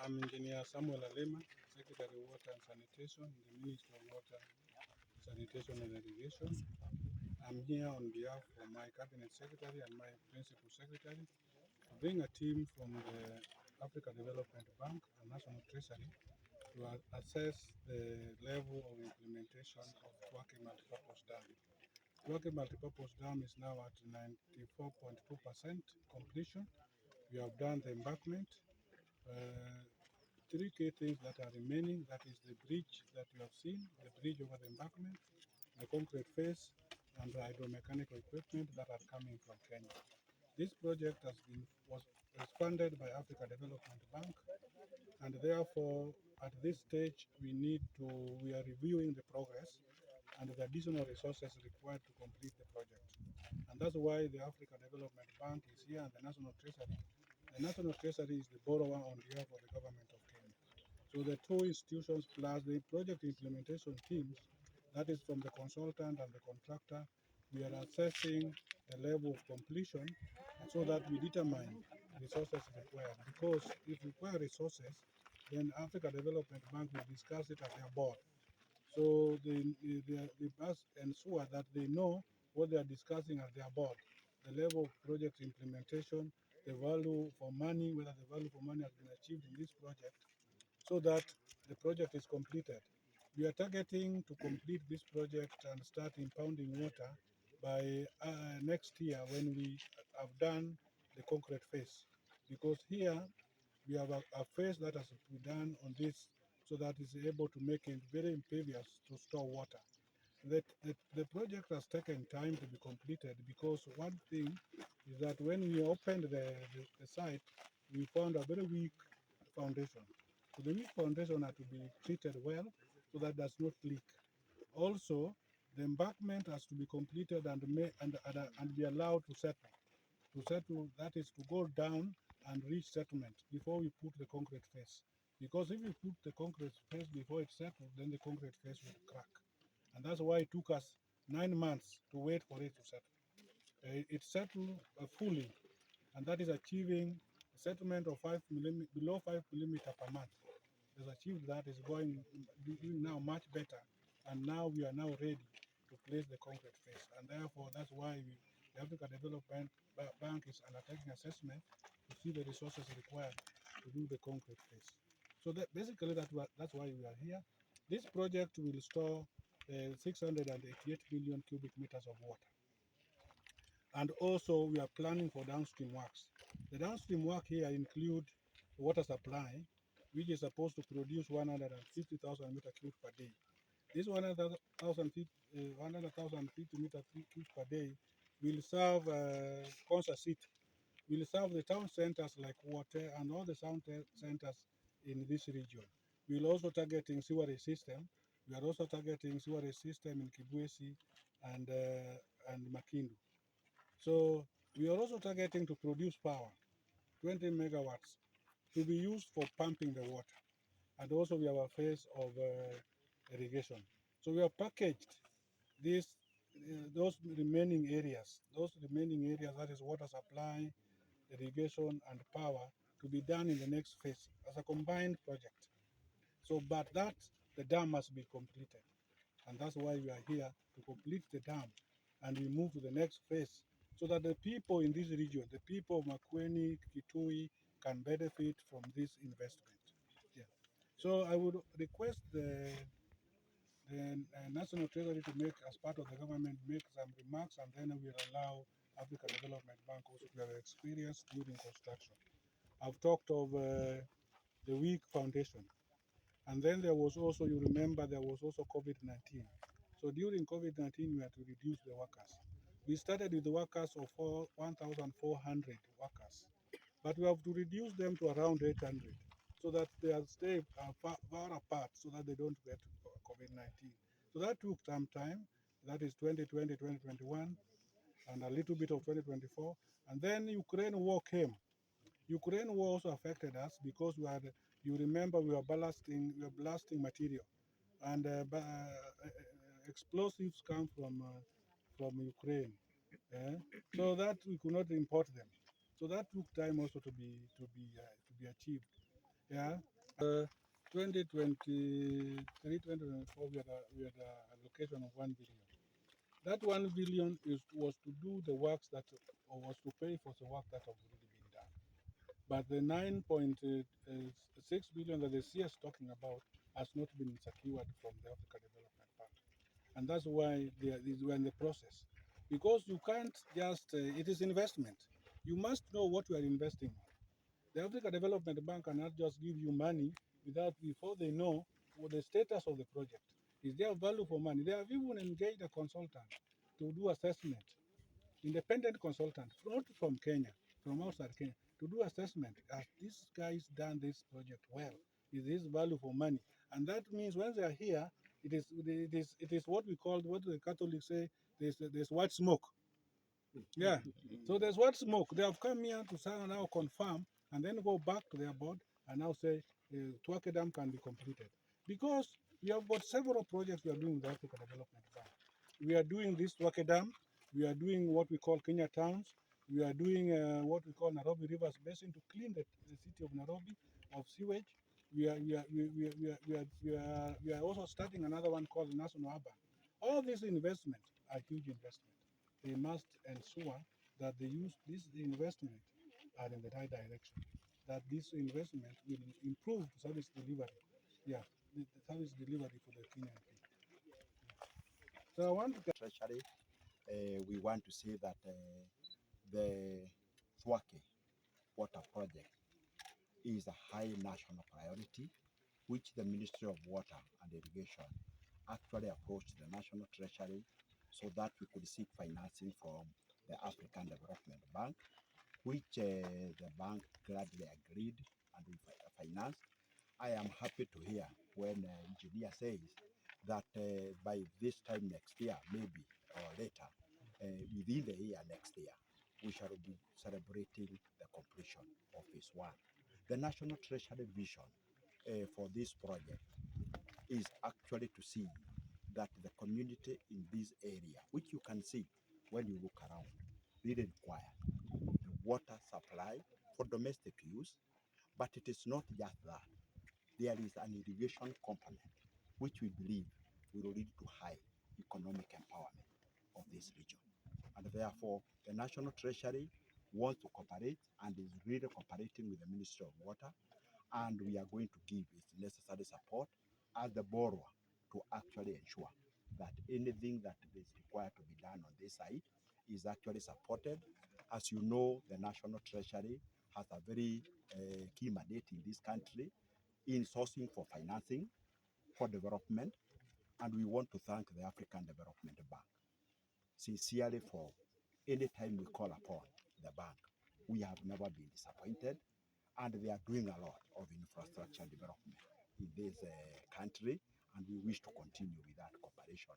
I'm Engineer Samuel Alema, Secretary of Water and Sanitation in the Ministry of Water, Sanitation and Irrigation. I'm here on behalf of my Cabinet Secretary and my Principal Secretary to bring a team from the Africa Development Bank and National Treasury to assess the level of implementation of Thwake Multipurpose Dam. Thwake Multipurpose Dam is now at 94.2% completion. We have done the embankment. Three key things that are remaining, that is the bridge that you have seen, the bridge over the embankment, the concrete face, and the hydromechanical equipment that are coming from Kenya. This project was funded by Africa Development Bank, and therefore at this stage we are reviewing the progress and the additional resources required to complete the project. And that's why the Africa Development Bank is here and the National Treasury. The National Treasury is the borrower on behalf of the government of Kenya. So the two institutions plus the project implementation teams, that is from the consultant and the contractor, we are assessing the level of completion so that we determine resources required. Because if require resources, then Africa Development Bank will discuss it at their board. So they must ensure that they know what they are discussing at their board, the level of project implementation, the value for money, whether the value for money has been achieved in this project, so that the project is completed. We are targeting to complete this project and start impounding water by next year when we have done the concrete phase. Because here we have a phase that has to be done on this so that it's able to make it very impervious to store water. The project has taken time to be completed because one thing is that when we opened the site, we found a very weak foundation. So the weak foundation had to be treated well so that does not leak. Also, the embankment has to be completed and be allowed to settle. To settle, that is to go down and reach settlement before we put the concrete face. Because if we put the concrete face before it settles, then the concrete face will crack. And that's why it took us 9 months to wait for it to settle. It settled fully, and that is achieving a settlement of below 5 millimeter per month. Has achieved that, is going now much better, and now we are now ready to place the concrete face. And therefore, that's why the Africa Development Bank is undertaking assessment to see the resources required to do the concrete face. So that basically that's why we are here. This project will store 688 billion cubic meters of water. And also we are planning for downstream works. The downstream work here include water supply, which is supposed to produce 150,000 meter cubes per day. This 100,050 meter cubes per day will serve Concert City, will serve the town centers like Water and all the town centers in this region. We will also targeting sewerage system. We are also targeting sewerage system in Kibwezi and Makindu. So we are also targeting to produce power, 20 megawatts, to be used for pumping the water. And also we have a phase of irrigation. So we have packaged those remaining areas, that is water supply, irrigation, and power, to be done in the next phase as a combined project. So, but that, the dam must be completed. And that's why we are here to complete the dam and we move to the next phase so that the people in this region, the people of Makueni, Kitui, can benefit from this investment. Yeah. So I would request the National Treasury to make, as part of the government, make some remarks, and then we'll allow Africa Development Bank also to have experience during construction. I've talked of the weak foundation. And then there was also, you remember, there was also COVID-19. So during COVID-19, we had to reduce the workers. We started with the workers of 1,400 workers, but we have to reduce them to around 800 so that they are stay far apart so that they don't get COVID-19. So that took some time. That is 2020, 2021, and a little bit of 2024. And then Ukraine war came. Ukraine war also affected us because you remember, we were blasting material, and explosives come from Ukraine. So that we could not import them. So that took time also to be achieved. Yeah. 2023-2024, we had a allocation of 1 billion. That 1 billion was to do the works that, or was to pay for the work that have already been done. But the 9.6 billion that they see us talking about has not been secured from the Africa Development Bank. And that's why we're in the process. Because you can't just, it is investment. You must know what you are investing on. The Africa Development Bank cannot just give you money before they know what the status of the project. Is there value for money? They have even engaged a consultant to do assessment, independent consultant, not from Kenya, from outside Kenya, to do assessment. Has this guy's done this project well? Is this value for money? And that means when they are here, it is what we call, what the Catholics say, there's white smoke. Yeah. So there's white smoke. They have come here to now confirm and then go back to their board and now say Thwake Dam can be completed. Because we have got several projects we are doing with the Africa Development Bank. We are doing this Thwake Dam. We are doing what we call Kenya Towns. We are doing what we call Nairobi Rivers Basin to clean the city of Nairobi of sewage. We are also starting another one called National Urban. All these investments are huge investments. They must ensure that they use this investment are in the right direction, that this investment will improve service delivery. Yeah, the service delivery for the Kenyan people. So I want to Treasury, we want to say that the Thwake water project is a high national priority, which the Ministry of Water and Irrigation actually approached the National Treasury so that we could seek financing from the African Development Bank, which the bank gladly agreed and we financed. I am happy to hear when engineer says that by this time next year, maybe or later, within the year next year, we shall be celebrating the completion of phase one. The National Treasury vision for this project is actually to see that the community in this area, which you can see when you look around, really require the water supply for domestic use, but it is not just that. There is an irrigation component which we believe will lead to high economic empowerment of this region. And therefore, the National Treasury wants to cooperate and is really cooperating with the Ministry of Water, and we are going to give its necessary support as the borrower to actually ensure that anything that is required to be done on this side is actually supported. As you know, the National Treasury has a very key mandate in this country in sourcing for financing for development, and we want to thank the African Development Bank sincerely for any time we call upon the bank. We have never been disappointed, and they are doing a lot of infrastructure development in this country, and we wish to continue with that cooperation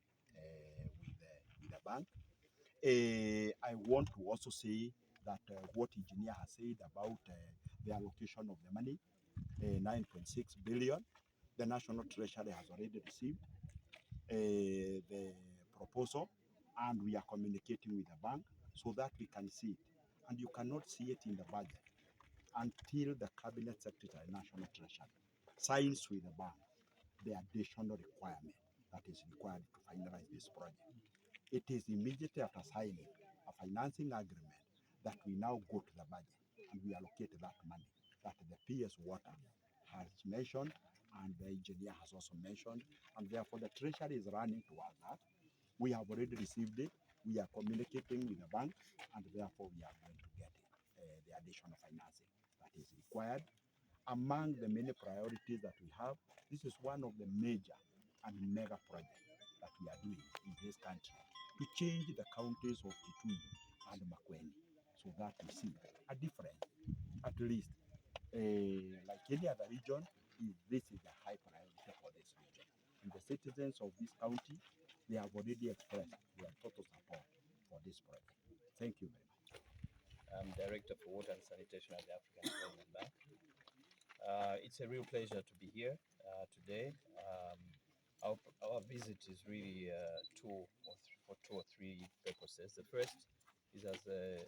with the bank. I want to also say that what engineer has said about the allocation of the money, 9.6 billion, the National Treasury has already received the proposal, and we are communicating with the bank so that we can see it. And you cannot see it in the budget until the Cabinet Secretary, National Treasury, signs with the bank the additional requirement that is required to finalize this project. It is immediately after signing a financing agreement that we now go to the budget and we allocate that money that the PS Water has mentioned and the engineer has also mentioned, and therefore the Treasury is running towards that. We have already received it. We are communicating with the bank, and therefore we are going to get it, the additional financing that is required. Among the many priorities that we have, this is one of the major and mega projects that we are doing in this country to change the counties of Kitui and Makueni so that we see a difference, at least like any other region. This is a high priority for this region. And the citizens of this county, they have already expressed their total support for this project. Thank you very much. I'm Director for Water and Sanitation at the African Development Bank. It's a real pleasure to be here today. Our visit is really for two or three purposes. The first is, as the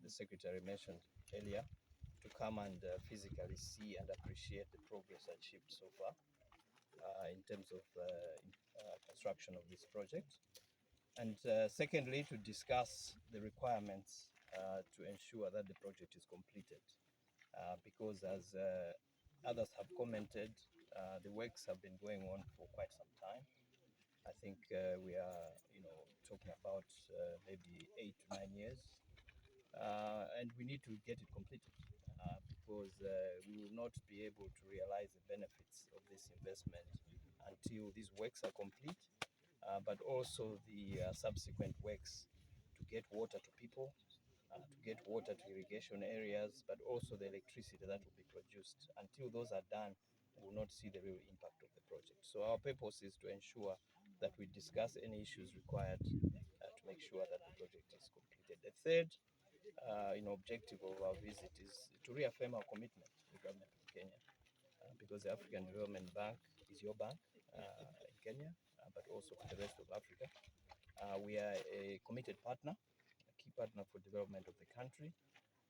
Secretary mentioned earlier, to come and physically see and appreciate the progress achieved so far in terms of construction of this project. And secondly, to discuss the requirements to ensure that the project is completed. Because as others have commented, the works have been going on for quite some time. I think we are, talking about maybe 8 to 9 years, and we need to get it completed because we will not be able to realize the benefits of this investment until these works are complete, but also the subsequent works to get water to people, to get water to irrigation areas, but also the electricity that will be produced. Until those are done, we will not see the real impact of the project. So our purpose is to ensure that we discuss any issues required to make sure that the project is completed. The third objective of our visit is to reaffirm our commitment to the government of Kenya, because the African Development Bank is your bank in Kenya, but also for the rest of Africa. We are a committed partner, a key partner for development of the country,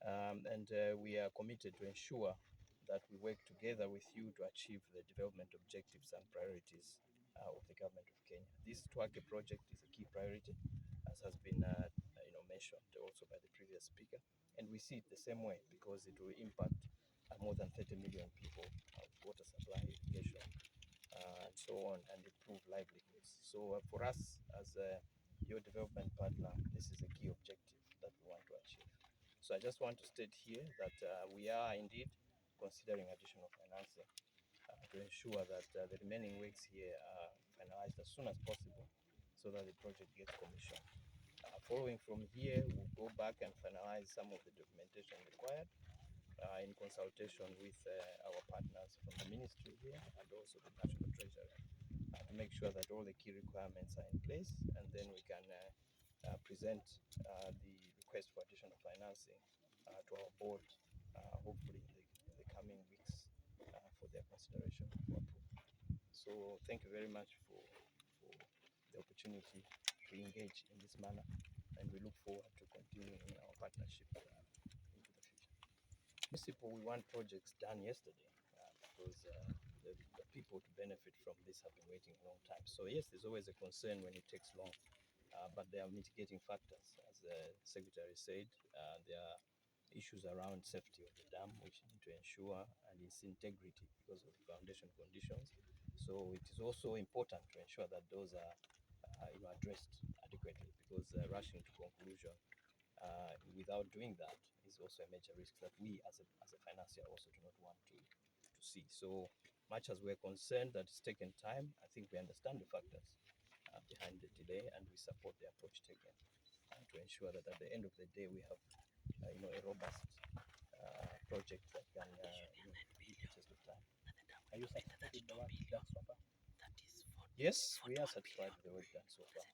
and we are committed to ensure that we work together with you to achieve the development objectives and priorities of the government of Kenya. This Thwake project is a key priority, as has been mentioned also by the previous speaker, and we see it the same way because it will impact more than 30 million people with water supply, irrigation, and so on, and improve livelihoods. So for us as your development partner, this is a key objective that we want to achieve. So I just want to state here that we are indeed considering additional financing to ensure that the remaining works here are finalized as soon as possible so that the project gets commissioned. Following from here, we'll go back and finalize some of the documentation required in consultation with our partners from the ministry here and also the National Treasury to make sure that all the key requirements are in place, and then we can present the request for additional financing to our board, hopefully in the coming weeks for their consideration for approval. So thank you very much for the opportunity to engage in this manner, and we look forward to continuing our partnership into the future. Principle, we want projects done yesterday because the people to benefit from this have been waiting a long time. So yes, there's always a concern when it takes long, but there are mitigating factors. As the Secretary said, there are issues around safety of the dam, which need to ensure, and its integrity because of the foundation conditions. So it is also important to ensure that those are addressed adequately, because rushing to conclusion without doing that is also a major risk that we as a financier also do not want to see. So much as we're concerned that it's taken time, I think we understand the factors behind the delay, and we support the approach taken to ensure that at the end of the day we have a robust project that can beat the test of time. Are you satisfied with the work done so far? Yes, we are satisfied with the work done so far.